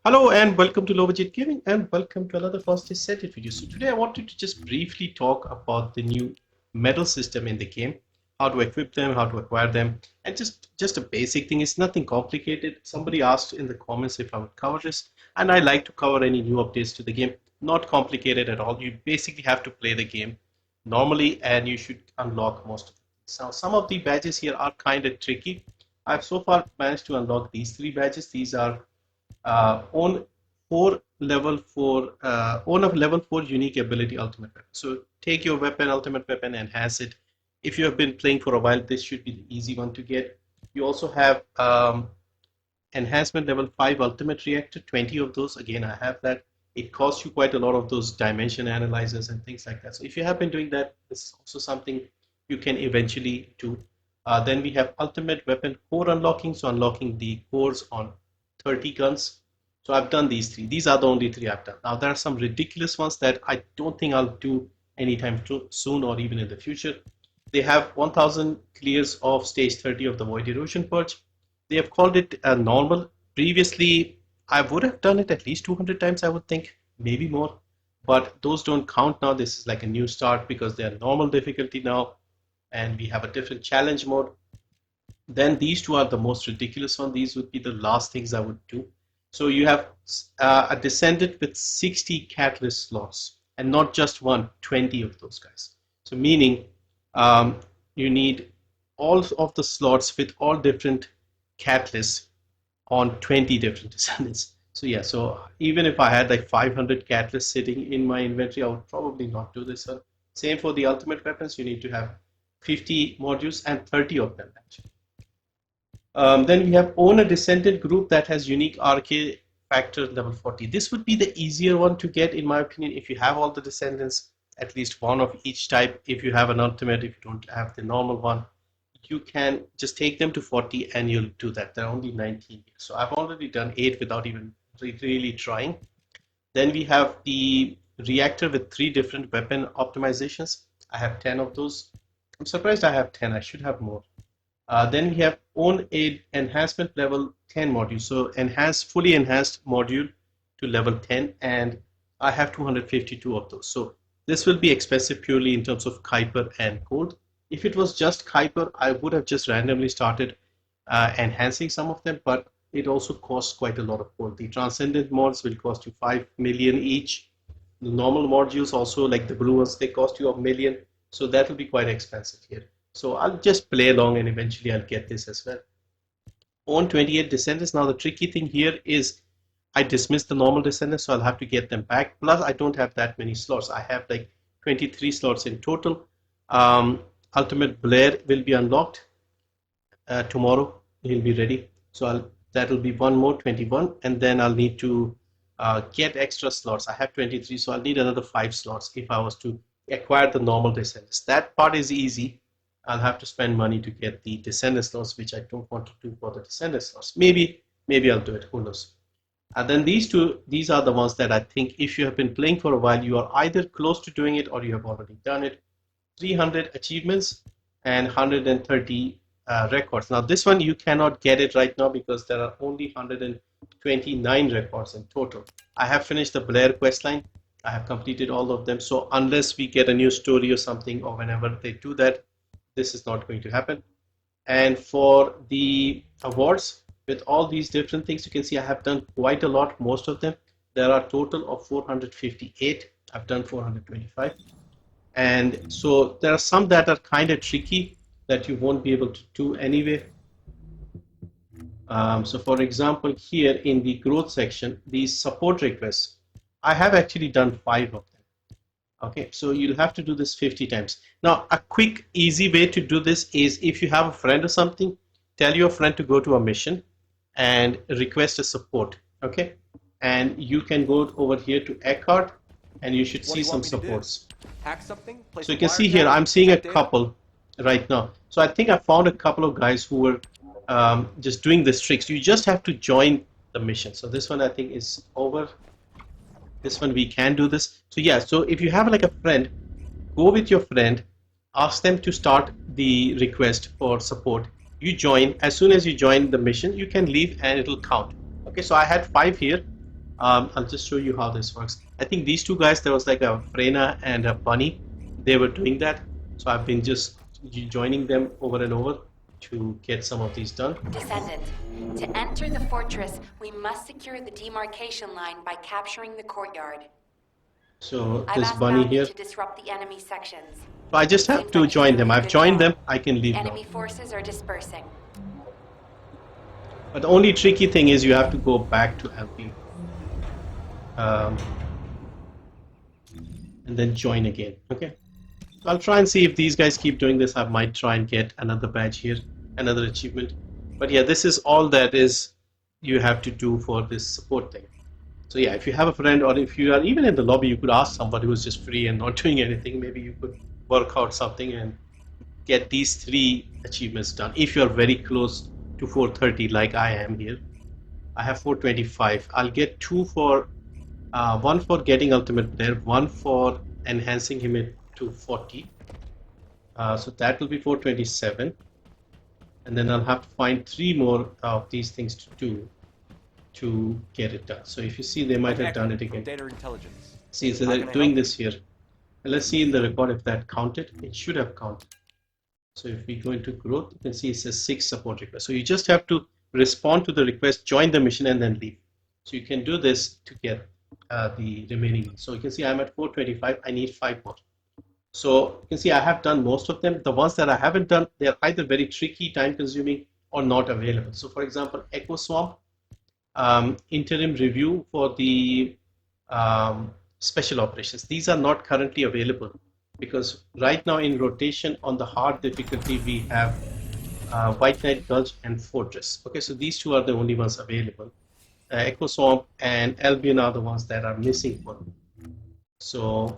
Hello and welcome to Low Budget Gaming and welcome to another First Descendant video. So today I wanted to just briefly talk about the new medal system in the game, how to equip them, how to acquire them, and just a basic thing. It's nothing complicated. Somebody asked in the comments if I would cover this, and I like to cover any new updates to the game. Not complicated at all. You basically have to play the game normally and you should unlock most of it. So some of the badges here are kind of tricky. I've so far managed to unlock these three badges. These are own own a level 4 unique ability ultimate weapon. So take your weapon, ultimate weapon, enhance it. If you have been playing for a while, this should be the easy one to get. You also have enhancement level 5 ultimate reactor, 20 of those. Again, I have that. It costs you quite a lot of those dimension analyzers and things like that. So if you have been doing that, this is also something you can eventually do. Then we have ultimate weapon core unlocking, so unlocking the cores on 30 guns. So I've done these three. These are the only three I've done. Now there are some ridiculous ones that I don't think I'll do anytime soon or even in the future. They have 1000 clears of stage 30 of the Void Erosion Purge. They have called it a normal. Previously, I would have done it at least 200 times, I would think, maybe more. But those don't count now. This is like a new start because they are normal difficulty now. And we have a different challenge mode. Then these two are the most ridiculous one. These would be the last things I would do. So you have a Descendant with 60 catalyst slots, and not just one, 20 of those guys. So meaning you need all of the slots with all different catalysts on 20 different Descendants. So yeah, so even if I had like 500 catalysts sitting in my inventory, I would probably not do this one. Same for the ultimate weapons. You need to have 50 modules and 30 of them actually. Then we have own a Descendant group that has unique RK factor level 40. This would be the easier one to get in my opinion if you have all the Descendants, at least one of each type. If you have an ultimate, if you don't have the normal one, you can just take them to 40 and you'll do that. There are only 19 here. So I've already done 8 without even really trying. Then we have the reactor with 3 different weapon optimizations. I have 10 of those. I'm surprised I have 10. I should have more. Then we have own a enhancement level 10 module. So fully enhanced module to level 10, and I have 252 of those. So this will be expensive purely in terms of Kuiper and gold. If it was just Kuiper, I would have just randomly started enhancing some of them, but it also costs quite a lot of gold. The Transcendent mods will cost you 5 million each. The normal modules also, like the blue ones, they cost you 1 million. So that will be quite expensive here. So I'll just play along and eventually I'll get this as well. Own 28 Descendants. Now the tricky thing here is I dismissed the normal Descendants, so I'll have to get them back. Plus I don't have that many slots. I have like 23 slots in total. Ultimate Blair will be unlocked tomorrow. He'll be ready. So that will be one more, 21, and then I'll need to get extra slots. I have 23, so I'll need another 5 slots if I was to acquire the normal Descendants. That part is easy. I'll have to spend money to get the Descendant slots, which I don't want to do for the Descendant slots. Maybe I'll do it. Who knows? And then these are the ones that I think if you have been playing for a while, you are either close to doing it or you have already done it. 300 achievements and 130 records. Now this one you cannot get it right now because there are only 129 records in total. I have finished the Blair questline. I have completed all of them. So unless we get a new story or something, or whenever they do that, this is not going to happen. And for the awards, with all these different things, you can see I have done quite a lot, most of them. There are a total of 458. I've done 425. And so there are some that are kind of tricky that you won't be able to do anyway. So for example, here in the growth section, these support requests, I have actually done 5 of them. Okay, so you'll have to do this 50 times. Now, a quick, easy way to do this is if you have a friend or something, tell your friend to go to a mission and request a support. Okay, and you can go over here to Eckhart and you should see some supports. Hack something? So you can see here, I'm seeing a couple right now. So I think I found a couple of guys who were just doing this tricks. You just have to join the mission. So this one I think is over. This one we can do this. So yeah, so if you have like a friend, go with your friend, ask them to start the request for support. You join. As soon as you join the mission, you can leave and it'll count. Okay, so I had 5 here. I'll just show you how this works. I think these two guys, there was like a Freyna and a Bunny, they were doing that. So I've been just joining them over and over to get some of these done. Descendant, to enter the fortress, we must secure the demarcation line by capturing the courtyard. So I've this asked Bunny Bounty here. to disrupt the enemy sections. So I just have Seems to like he's join doing them. a I've good joined job. them. I can leave now. Enemy forces are dispersing. But the only tricky thing is you have to go back to Alpine. And then join again. Okay. So I'll try and see if these guys keep doing this. I might try and get another badge here, another achievement. But yeah, this is all that is you have to do for this support thing. So yeah, if you have a friend or if you are even in the lobby, you could ask somebody who's just free and not doing anything. Maybe you could work out something and get these 3 achievements done. If you're very close to 430 like I am here, I have 425. I'll get 2 for one for getting ultimate player, 1 for enhancing him to 40. So that will be 427. And then I'll have to find 3 more of these things to do to get it done. So if you see, they might have done it again. Data intelligence. See, so they're doing this here. And let's see in the record if that counted. It should have counted. So if we go into growth, you can see it says 6 support requests. So you just have to respond to the request, join the mission, and then leave. So you can do this to get the remaining. So you can see I'm at 425. I need 5 more. So you can see I have done most of them. The ones that I haven't done, they're either very tricky, time consuming, or not available. So for example, Echo Swamp, interim review for the special operations. These are not currently available because right now in rotation on the hard difficulty we have White Knight Gulch and Fortress. Okay, so these 2 are the only ones available. Echo Swamp and Albion are the ones that are missing one. So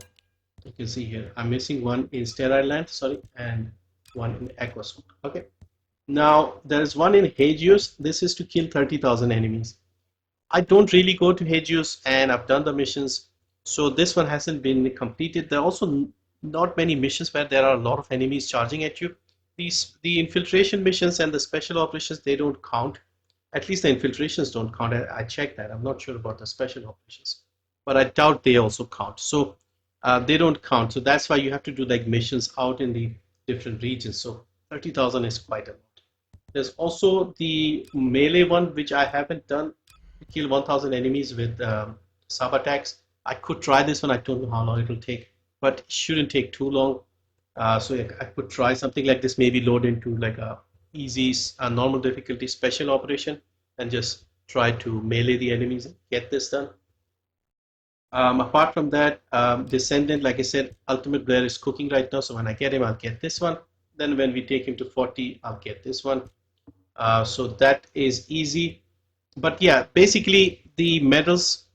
you can see here I'm missing one in Sterile Land, sorry, and one in Echo Swamp. Okay, now there is one in Hagios. This is to kill 30,000 enemies. I don't really go to Hagios and I've done the missions, so this one hasn't been completed. There are also not many missions where there are a lot of enemies charging at you. The infiltration missions and the special operations, they don't count. At least the infiltrations don't count. I checked that. I'm not sure about the special operations, but I doubt they also count. So they don't count. So that's why you have to do like missions out in the different regions. So 30,000 is quite a lot. There's also the melee one, which I haven't done, to kill 1,000 enemies with sub attacks. I could try this one. I don't know how long it will take, but it shouldn't take too long. So I could try something like this, maybe load into like a easy normal difficulty special operation and just try to melee the enemies and get this done. Apart from that, Descendant, like I said, Ultimate Blair is cooking right now, so when I get him, I'll get this one. Then when we take him to 40, I'll get this one. So that is easy. But yeah, basically the medals,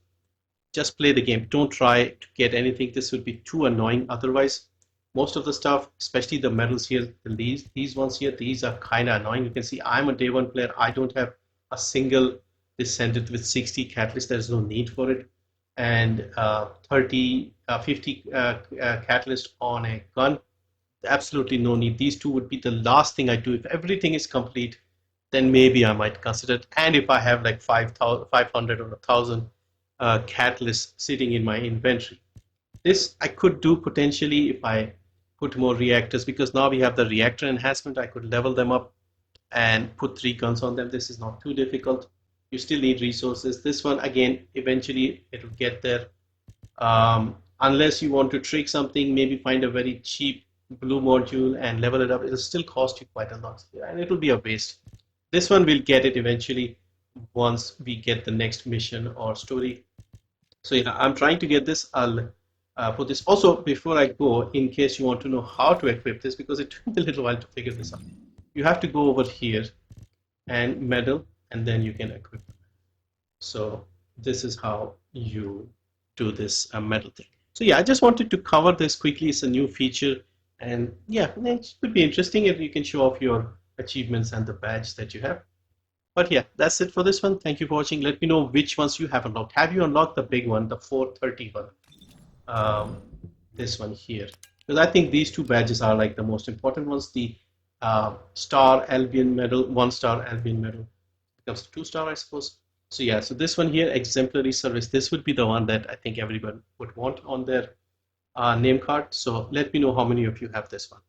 just play the game. Don't try to get anything. This would be too annoying otherwise. Most of the stuff, especially the medals here, these ones here, these are kind of annoying. You can see I'm a day 1 player. I don't have a single Descendant with 60 catalysts. There's no need for it. And 50 catalyst on a gun, absolutely no need. These 2 would be the last thing I do. If everything is complete, then maybe I might consider it. And if I have like 500 or 1,000 catalysts sitting in my inventory, this I could do potentially if I put more reactors, because now we have the reactor enhancement. I could level them up and put 3 guns on them. This is not too difficult. You still need resources. This one, again, eventually it will get there. Unless you want to trick something, maybe find a very cheap blue module and level it up. It'll still cost you quite a lot, and it will be a waste. This one will get it eventually once we get the next mission or story. So yeah, I'm trying to get this. I'll put this. Also, before I go, in case you want to know how to equip this, because it took me a little while to figure this out, you have to go over here and medal, and then you can equip them. So this is how you do this medal thing. So yeah, I just wanted to cover this quickly. It's a new feature, and yeah, it could be interesting if you can show off your achievements and the badge that you have. But yeah, that's it for this one. Thank you for watching. Let me know which ones you have unlocked. Have you unlocked the big one, the 430 one? This one here, because I think these 2 badges are like the most important ones. The star Albion medal, 1-star Albion medal becomes 2-star, I suppose. So yeah, so this one here, exemplary service, this would be the one that I think everyone would want on their name card. So let me know how many of you have this one.